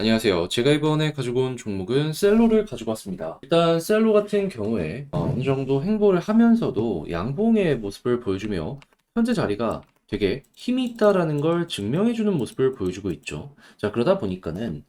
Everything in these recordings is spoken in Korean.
안녕하세요. 제가 이번에 가지고 온 종목은 셀로를 가지고 왔습니다. 일단 셀로 같은 경우에 어느 정도 행보를 하면서도 양봉의 모습을 보여주며 현재 자리가 되게 힘이 있다라는 걸 증명해주는 모습을 보여주고 있죠. 자, 그러다 보니까는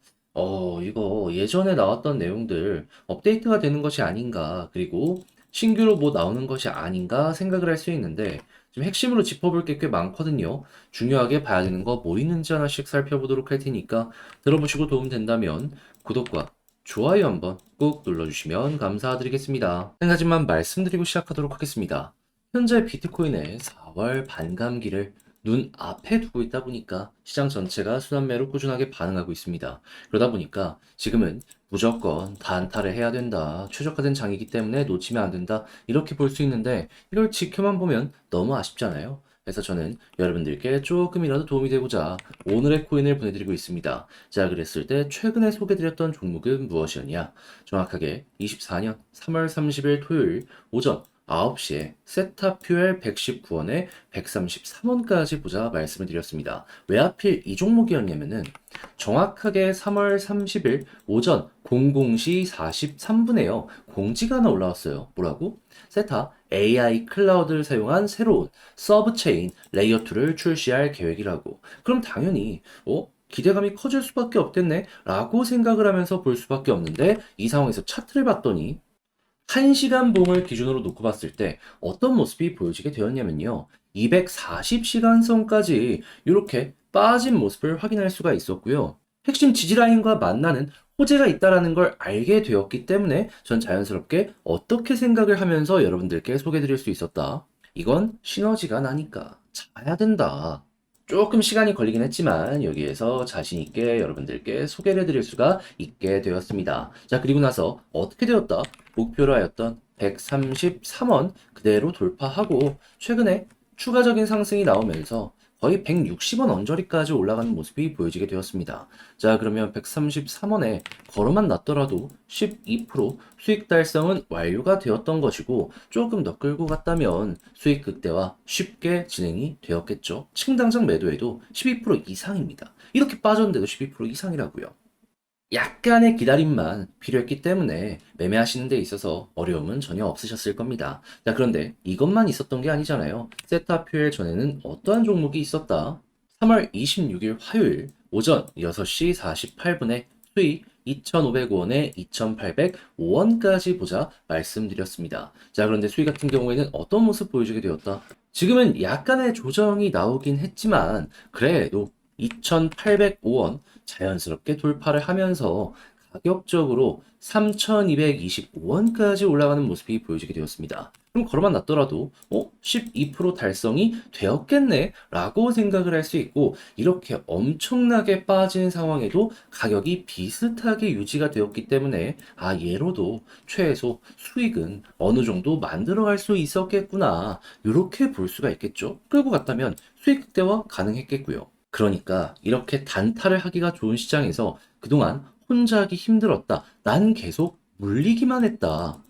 이거 예전에 나왔던 내용들 업데이트가 되는 것이 아닌가, 그리고 신규로 뭐 나오는 것이 아닌가 생각을 할 수 있는데 지금 핵심으로 짚어볼 게 꽤 많거든요. 중요하게 봐야 되는 거 뭐 있는지 하나씩 살펴보도록 할 테니까 들어보시고 도움 된다면 구독과 좋아요 한번 꾹 눌러주시면 감사드리겠습니다. 한 가지만 말씀드리고 시작하도록 하겠습니다. 현재 비트코인의 4월 반감기를 눈앞에 두고 있다 보니까 시장 전체가 순환매로 꾸준하게 반응하고 있습니다. 그러다 보니까 지금은 무조건 단타를 해야 된다. 최적화된 장이기 때문에 놓치면 안 된다. 이렇게 볼 수 있는데 이걸 지켜만 보면 너무 아쉽잖아요. 그래서 저는 여러분들께 조금이라도 도움이 되고자 오늘의 코인을 보내드리고 있습니다. 자, 그랬을 때 최근에 소개드렸던 종목은 무엇이었냐? 정확하게 24년 3월 30일 토요일 오전 9시에 세타퓨엘 119원에 133원까지 보자 말씀을 드렸습니다. 왜 하필 이 종목이었냐면은 정확하게 3월 30일 오전 00시 43분에요. 공지가 하나 올라왔어요. 뭐라고? 세타 AI 클라우드를 사용한 새로운 서브체인 레이어 2를 출시할 계획이라고. 그럼 당연히 기대감이 커질 수밖에 없겠네 라고 생각을 하면서 볼 수밖에 없는데 이 상황에서 차트를 봤더니 1시간 봉을 기준으로 놓고 봤을 때 어떤 모습이 보여지게 되었냐면요. 240시간선까지 이렇게 빠진 모습을 확인할 수가 있었고요. 핵심 지지라인과 만나는 호재가 있다는 걸 알게 되었기 때문에 전 자연스럽게 어떻게 생각을 하면서 여러분들께 소개드릴 수 있었다. 이건 시너지가 나니까 자야 된다. 조금 시간이 걸리긴 했지만 여기에서 자신 있게 여러분들께 소개를 해드릴 수가 있게 되었습니다. 자, 그리고 나서 어떻게 되었다? 목표로 하였던 133원 그대로 돌파하고 최근에 추가적인 상승이 나오면서 거의 160원 언저리까지 올라가는 모습이 보여지게 되었습니다. 자, 그러면 133원에 걸어만 놨더라도 12% 수익 달성은 완료가 되었던 것이고 조금 더 끌고 갔다면 수익 극대화 쉽게 진행이 되었겠죠. 지금 당장 매도해도 12% 이상입니다. 이렇게 빠졌는데도 12% 이상이라고요. 약간의 기다림만 필요했기 때문에 매매하시는 데 있어서 어려움은 전혀 없으셨을 겁니다. 자, 그런데 이것만 있었던 게 아니잖아요. 세타표엘 전에는 어떠한 종목이 있었다? 3월 26일 화요일 오전 6시 48분에 수익 2,500원에 2,805원까지 보자 말씀드렸습니다. 자, 그런데 수익 같은 경우에는 어떤 모습 보여주게 되었다? 지금은 약간의 조정이 나오긴 했지만 그래도 2,805원 자연스럽게 돌파를 하면서 가격적으로 3,225원까지 올라가는 모습이 보여지게 되었습니다. 그럼 걸어만 놨더라도 12% 달성이 되었겠네 라고 생각을 할 수 있고 이렇게 엄청나게 빠진 상황에도 가격이 비슷하게 유지가 되었기 때문에 얘로도 최소 수익은 어느 정도 만들어갈 수 있었겠구나 이렇게 볼 수가 있겠죠. 끌고 갔다면 수익 극대화 가능했겠고요. 그러니까 이렇게 단타를 하기가 좋은 시장에서 그동안 혼자 하기 힘들었다. 난 계속 물리기만 했다.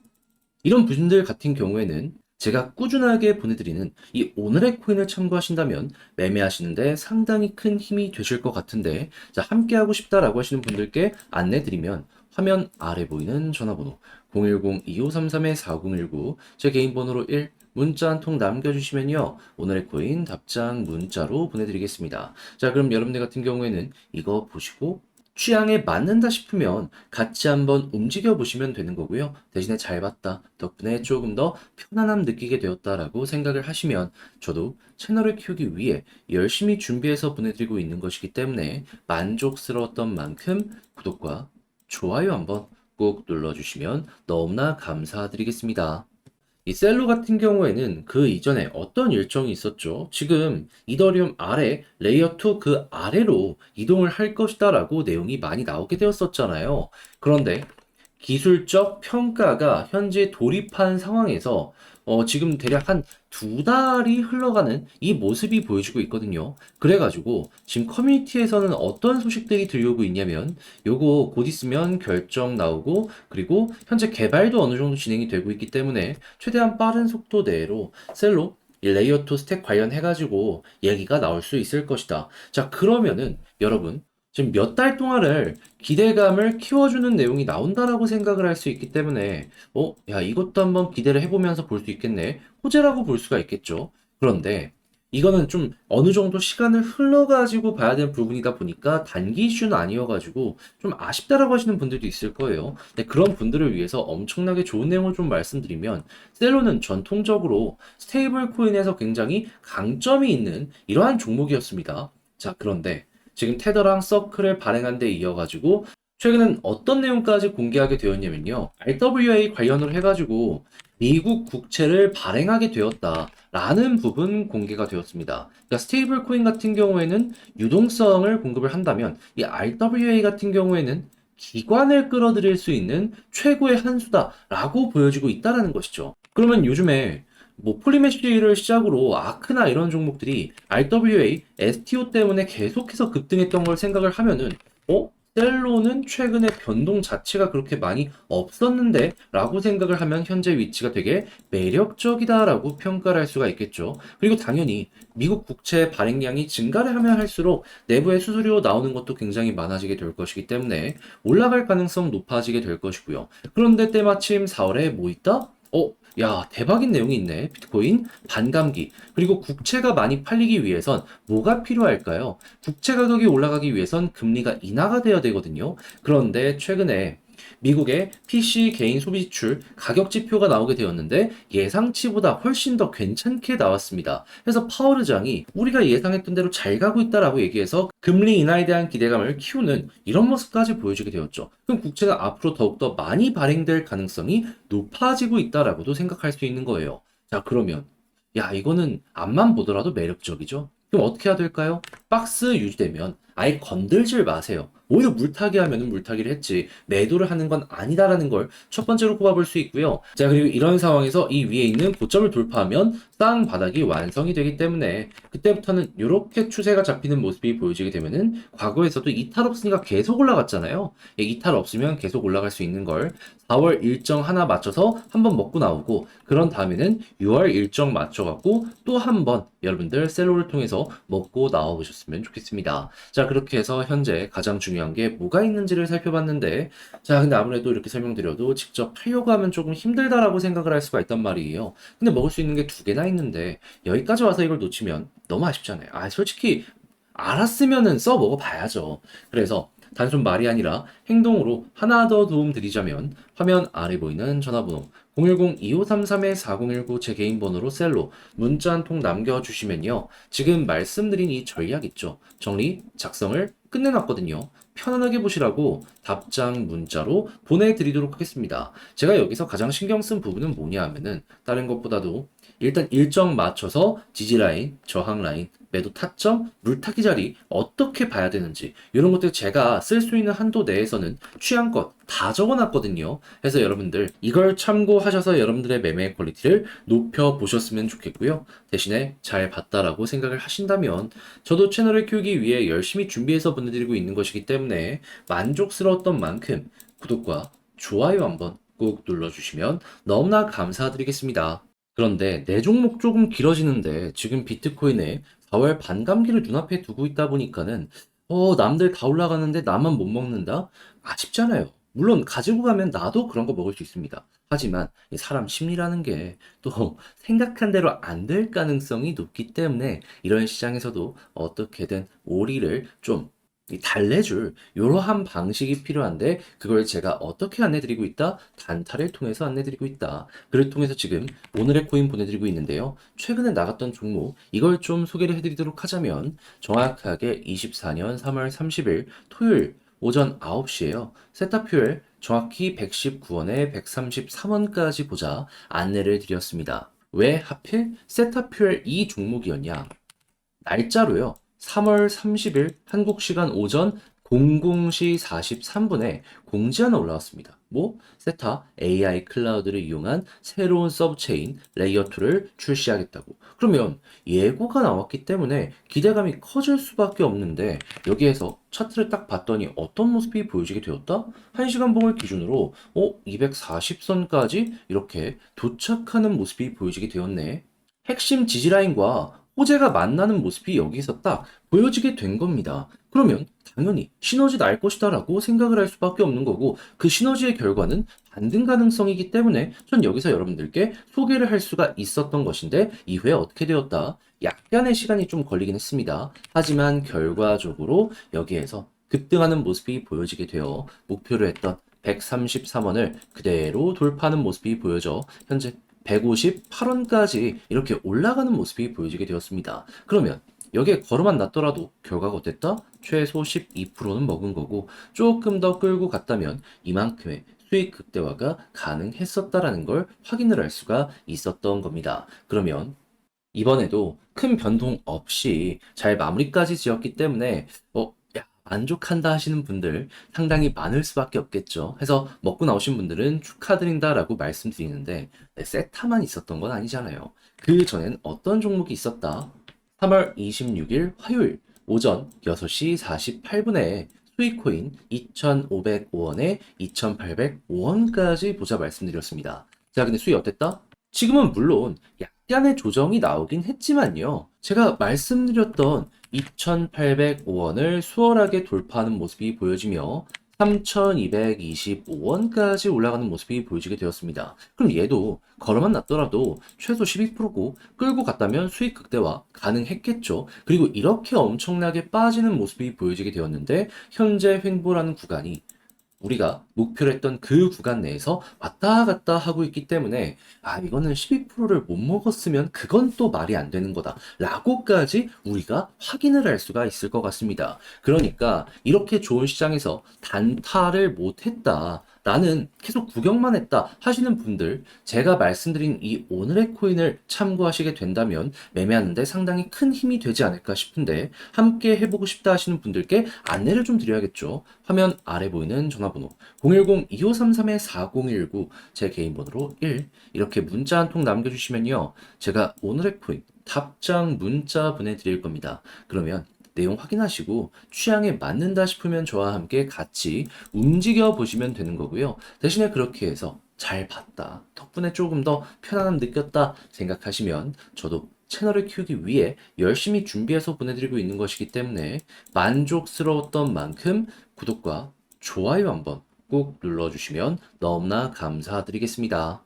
이런 분들 같은 경우에는 제가 꾸준하게 보내드리는 이 오늘의 코인을 참고하신다면 매매하시는데 상당히 큰 힘이 되실 것 같은데 자, 함께 하고 싶다라고 하시는 분들께 안내드리면 화면 아래 보이는 전화번호 010-2533-4019 제 개인 번호로 1 문자 한 통 남겨주시면요. 오늘의 코인 답장 문자로 보내드리겠습니다. 자, 그럼 여러분들 같은 경우에는 이거 보시고 취향에 맞는다 싶으면 같이 한번 움직여 보시면 되는 거고요. 대신에 잘 봤다. 덕분에 조금 더 편안함 느끼게 되었다라고 생각을 하시면 저도 채널을 키우기 위해 열심히 준비해서 보내드리고 있는 것이기 때문에 만족스러웠던 만큼 구독과 좋아요 한번 꼭 눌러주시면 너무나 감사드리겠습니다. 이 셀로 같은 경우에는 그 이전에 어떤 일정이 있었죠? 지금 이더리움 아래 레이어 2 그 아래로 이동을 할 것이다라고 내용이 많이 나오게 되었었잖아요. 그런데 기술적 평가가 현재 돌입한 상황에서 지금 대략 한 두 달이 흘러가는 이 모습이 보여지고 있거든요. 그래가지고 지금 커뮤니티에서는 어떤 소식들이 들려오고 있냐면 요거 곧 있으면 결정 나오고 그리고 현재 개발도 어느 정도 진행이 되고 있기 때문에 최대한 빠른 속도 내로 셀로 이 레이어 2 스택 관련해가지고 얘기가 나올 수 있을 것이다. 자, 그러면은 여러분 지금 몇 달 동안을 기대감을 키워주는 내용이 나온다라고 생각을 할 수 있기 때문에, 야, 이것도 한번 기대를 해보면서 볼 수 있겠네. 호재라고 볼 수가 있겠죠. 그런데 이거는 좀 어느 정도 시간을 흘러가지고 봐야 되는 부분이다 보니까 단기 이슈는 아니어가지고 좀 아쉽다라고 하시는 분들도 있을 거예요. 근데 그런 분들을 위해서 엄청나게 좋은 내용을 좀 말씀드리면, 셀로는 전통적으로 스테이블 코인에서 굉장히 강점이 있는 이러한 종목이었습니다. 자, 그런데 지금 테더랑 서클을 발행한 데 이어가지고 최근엔 어떤 내용까지 공개하게 되었냐면요. RWA 관련으로 해가지고 미국 국채를 발행하게 되었다라는 부분 공개가 되었습니다. 그러니까 스테이블 코인 같은 경우에는 유동성을 공급을 한다면 이 RWA 같은 경우에는 기관을 끌어들일 수 있는 최고의 한 수다라고 보여지고 있다라는 것이죠. 그러면 요즘에 뭐 폴리메쉬를 시작으로 아크나 이런 종목들이 RWA, STO 때문에 계속해서 급등했던 걸 생각을 하면은 셀로는 최근에 변동 자체가 그렇게 많이 없었는데 라고 생각을 하면 현재 위치가 되게 매력적이다라고 평가를 할 수가 있겠죠. 그리고 당연히 미국 국채 발행량이 증가를 하면 할수록 내부의 수수료 나오는 것도 굉장히 많아지게 될 것이기 때문에 올라갈 가능성 높아지게 될 것이고요. 그런데 때마침 4월에 뭐 있다? 야, 대박인 내용이 있네. 비트코인 반감기. 그리고 국채가 많이 팔리기 위해선 뭐가 필요할까요? 국채 가격이 올라가기 위해선 금리가 인하가 되어야 되거든요. 그런데 최근에 미국의 PC 개인 소비 지출 가격 지표가 나오게 되었는데 예상치보다 훨씬 더 괜찮게 나왔습니다. 그래서 파월 의장이 우리가 예상했던 대로 잘 가고 있다라고 얘기해서 금리 인하에 대한 기대감을 키우는 이런 모습까지 보여주게 되었죠. 그럼 국채가 앞으로 더욱더 많이 발행될 가능성이 높아지고 있다라고도 생각할 수 있는 거예요. 자, 그러면 야, 이거는 앞만 보더라도 매력적이죠. 그럼 어떻게 해야 될까요? 박스 유지되면 아예 건들질 마세요. 오히려 물타기 하면은 물타기를 했지 매도를 하는 건 아니다라는 걸 첫 번째로 꼽아볼 수 있고요. 자, 그리고 이런 상황에서 이 위에 있는 고점을 돌파하면 쌍 바닥이 완성이 되기 때문에 그때부터는 이렇게 추세가 잡히는 모습이 보여지게 되면은 과거에서도 이탈 없으니까 계속 올라갔잖아요. 이탈 없으면 계속 올라갈 수 있는 걸 4월 일정 하나 맞춰서 한번 먹고 나오고 그런 다음에는 6월 일정 맞춰갖고 또 한 번 여러분들 셀로를 통해서 먹고 나와 보셨으면 좋겠습니다. 자, 그렇게 해서 현재 가장 중요한 게 뭐가 있는지를 살펴봤는데 자, 근데 아무래도 이렇게 설명드려도 직접 팔려고 하면 조금 힘들다라고 생각을 할 수가 있단 말이에요. 근데 먹을 수 있는 게 두 개나 있는데 여기까지 와서 이걸 놓치면 너무 아쉽잖아요. 솔직히 알았으면은 써 먹어봐야죠. 그래서 단순 말이 아니라 행동으로 하나 더 도움 드리자면 화면 아래 보이는 전화번호 010-2533-4019 제 개인 번호로 셀로 문자 한 통 남겨주시면요. 지금 말씀드린 이 전략 있죠. 정리, 작성을 끝내놨거든요. 편안하게 보시라고 답장 문자로 보내드리도록 하겠습니다. 제가 여기서 가장 신경 쓴 부분은 뭐냐 하면은 다른 것보다도 일단 일정 맞춰서 지지라인, 저항라인, 매도 타점, 물타기 자리 어떻게 봐야 되는지 이런 것들 제가 쓸 수 있는 한도 내에서는 취향껏 다 적어놨거든요. 그래서 여러분들 이걸 참고하셔서 여러분들의 매매 퀄리티를 높여 보셨으면 좋겠고요. 대신에 잘 봤다라고 생각을 하신다면 저도 채널을 키우기 위해 열심히 준비해서 보내드리고 있는 것이기 때문에 만족스러웠던 만큼 구독과 좋아요 한번 꼭 눌러주시면 너무나 감사드리겠습니다. 그런데 내 종목 조금 길어지는데 지금 비트코인에 4월 반감기를 눈앞에 두고 있다 보니까는 남들 다 올라가는데 나만 못 먹는다? 아쉽잖아요. 물론 가지고 가면 나도 그런 거 먹을 수 있습니다. 하지만 이 사람 심리라는 게 또 생각한 대로 안 될 가능성이 높기 때문에 이런 시장에서도 어떻게든 오리를 좀 달래줄 이러한 방식이 필요한데 그걸 제가 어떻게 안내드리고 있다? 단타를 통해서 안내드리고 있다. 그를 통해서 지금 오늘의 코인 보내드리고 있는데요. 최근에 나갔던 종목 이걸 좀 소개를 해드리도록 하자면 정확하게 24년 3월 30일 토요일 오전 9시에요. 세타퓨엘 정확히 119원에 133원까지 보자 안내를 드렸습니다. 왜 하필 세타퓨엘 이 종목이었냐? 날짜로요. 3월 30일 한국 시간 오전 00시 43분에 공지 하나 올라왔습니다. 세타 AI 클라우드를 이용한 새로운 서브체인 레이어 2를 출시하겠다고. 그러면 예고가 나왔기 때문에 기대감이 커질 수밖에 없는데 여기에서 차트를 딱 봤더니 어떤 모습이 보여지게 되었다? 1시간 봉을 기준으로 240선까지 이렇게 도착하는 모습이 보여지게 되었네. 핵심 지지라인과 호재가 만나는 모습이 여기서 딱 보여지게 된 겁니다. 그러면 당연히 시너지 날 것이다라고 생각을 할 수밖에 없는 거고 그 시너지의 결과는 반등 가능성이기 때문에 전 여기서 여러분들께 소개를 할 수가 있었던 것인데 이후에 어떻게 되었다? 약간의 시간이 좀 걸리긴 했습니다. 하지만 결과적으로 여기에서 급등하는 모습이 보여지게 되어 목표로 했던 133원을 그대로 돌파하는 모습이 보여져 현재 158원까지 이렇게 올라가는 모습이 보여지게 되었습니다. 그러면 여기에 걸음만 났더라도 결과가 어땠다? 최소 12%는 먹은 거고 조금 더 끌고 갔다면 이만큼의 수익 극대화가 가능했었다라는 걸 확인을 할 수가 있었던 겁니다. 그러면 이번에도 큰 변동 없이 잘 마무리까지 지었기 때문에 야, 만족한다 하시는 분들 상당히 많을 수밖에 없겠죠. 해서 먹고 나오신 분들은 축하드린다라고 말씀드리는데 세타만 있었던 건 아니잖아요. 그 전엔 어떤 종목이 있었다? 3월 26일 화요일 오전 6시 48분에 수익코인 2,505원에 2,805원까지 보자 말씀드렸습니다. 자, 근데 수익 어땠다? 지금은 물론 약간의 조정이 나오긴 했지만요. 제가 말씀드렸던 2,805원을 수월하게 돌파하는 모습이 보여지며 3,225원까지 올라가는 모습이 보여지게 되었습니다. 그럼 얘도 걸어만 놨더라도 최소 12%고 끌고 갔다면 수익 극대화 가능했겠죠. 그리고 이렇게 엄청나게 빠지는 모습이 보여지게 되었는데 현재 횡보라는 구간이 우리가 목표로 했던 그 구간 내에서 왔다 갔다 하고 있기 때문에 이거는 12%를 못 먹었으면 그건 또 말이 안 되는 거다 라고까지 우리가 확인을 할 수가 있을 것 같습니다. 그러니까 이렇게 좋은 시장에서 단타를 못 했다, 나는 계속 구경만 했다 하시는 분들, 제가 말씀드린 이 오늘의 코인을 참고하시게 된다면 매매하는데 상당히 큰 힘이 되지 않을까 싶은데 함께 해보고 싶다 하시는 분들께 안내를 좀 드려야겠죠. 화면 아래 보이는 전화번호 010-2533-4019 제 개인 번호로 1 이렇게 문자 한 통 남겨주시면요. 제가 오늘의 코인 답장 문자 보내드릴 겁니다. 그러면 내용 확인하시고 취향에 맞는다 싶으면 저와 함께 같이 움직여 보시면 되는 거고요. 대신에 그렇게 해서 잘 봤다, 덕분에 조금 더 편안함 느꼈다 생각하시면 저도 채널을 키우기 위해 열심히 준비해서 보내드리고 있는 것이기 때문에 만족스러웠던 만큼 구독과 좋아요 한번 꼭 눌러주시면 너무나 감사드리겠습니다.